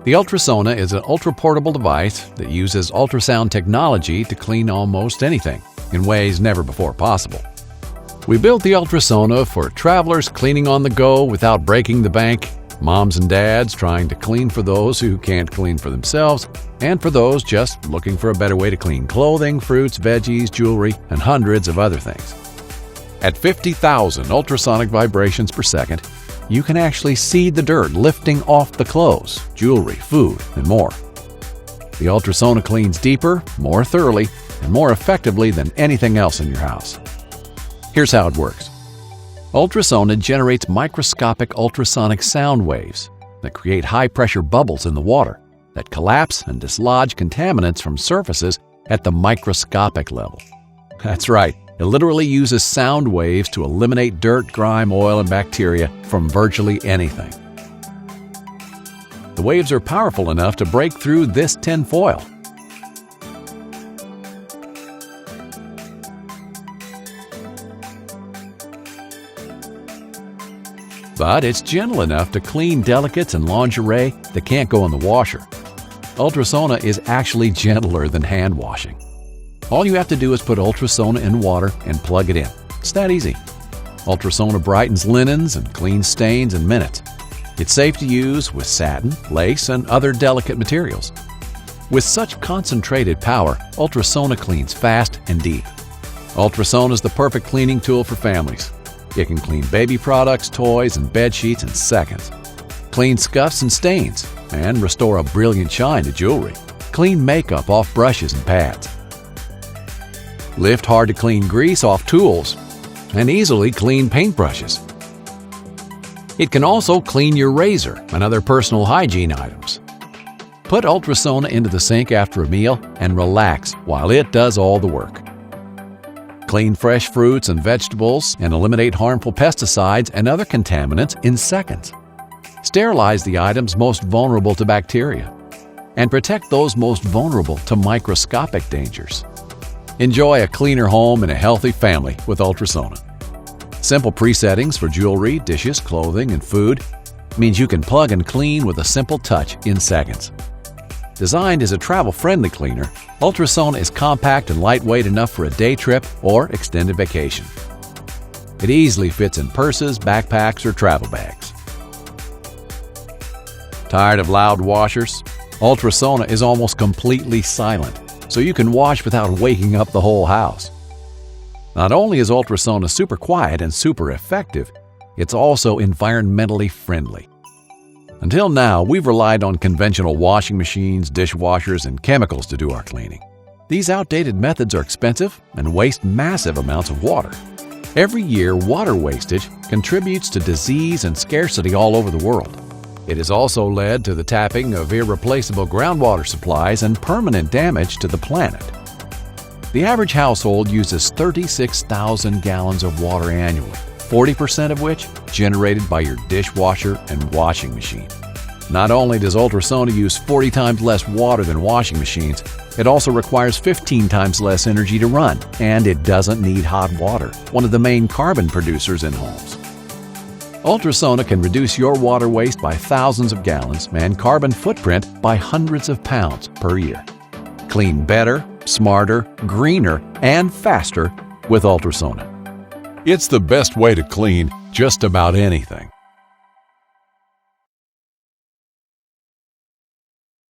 The Ultrasona is an ultra-portable device that uses ultrasound technology to clean almost anything in ways never before possible. We built the Ultrasona for travelers cleaning on the go without breaking the bank, moms and dads trying to clean for those who can't clean for themselves, and for those just looking for a better way to clean clothing, fruits, veggies, jewelry, and hundreds of other things. At 50,000 ultrasonic vibrations per second, you can actually see the dirt lifting off the clothes, jewelry, food, and more. The Ultrasona cleans deeper, more thoroughly, and more effectively than anything else in your house. Here's how it works. Ultrasona generates microscopic ultrasonic sound waves that create high-pressure bubbles in the water that collapse and dislodge contaminants from surfaces at the microscopic level. That's right, it literally uses sound waves to eliminate dirt, grime, oil, and bacteria from virtually anything. The waves are powerful enough to break through this tinfoil. But it's gentle enough to clean delicates and lingerie that can't go in the washer. Ultrasona is actually gentler than hand washing. All you have to do is put Ultrasona in water and plug it in. It's that easy. Ultrasona brightens linens and cleans stains in minutes. It's safe to use with satin, lace, and other delicate materials. With such concentrated power, Ultrasona cleans fast and deep. Ultrasona is the perfect cleaning tool for families. It can clean baby products, toys, and bed sheets in seconds. Clean scuffs and stains, and restore a brilliant shine to jewelry. Clean makeup off brushes and pads. Lift hard-to-clean grease off tools, and easily clean paintbrushes. It can also clean your razor and other personal hygiene items. Put Ultrasona into the sink after a meal and relax while it does all the work. Clean fresh fruits and vegetables and eliminate harmful pesticides and other contaminants in seconds. Sterilize the items most vulnerable to bacteria and protect those most vulnerable to microscopic dangers. Enjoy a cleaner home and a healthy family with Ultrasona. Simple presettings for jewelry, dishes, clothing, and food means you can plug and clean with a simple touch in seconds. Designed as a travel-friendly cleaner, Ultrasona is compact and lightweight enough for a day trip or extended vacation. It easily fits in purses, backpacks, or travel bags. Tired of loud washers? Ultrasona is almost completely silent, so you can wash without waking up the whole house. Not only is Ultrasona super quiet and super effective, it's also environmentally friendly. Until now, we've relied on conventional washing machines, dishwashers, and chemicals to do our cleaning. These outdated methods are expensive and waste massive amounts of water. Every year, water wastage contributes to disease and scarcity all over the world. It has also led to the tapping of irreplaceable groundwater supplies and permanent damage to the planet. The average household uses 36,000 gallons of water annually, 40% of which generated by your dishwasher and washing machine. Not only does Ultrasona use 40 times less water than washing machines, it also requires 15 times less energy to run, and it doesn't need hot water, one of the main carbon producers in homes. Ultrasona can reduce your water waste by thousands of gallons and carbon footprint by hundreds of pounds per year. Clean better, smarter, greener, and faster with Ultrasona. It's the best way to clean just about anything.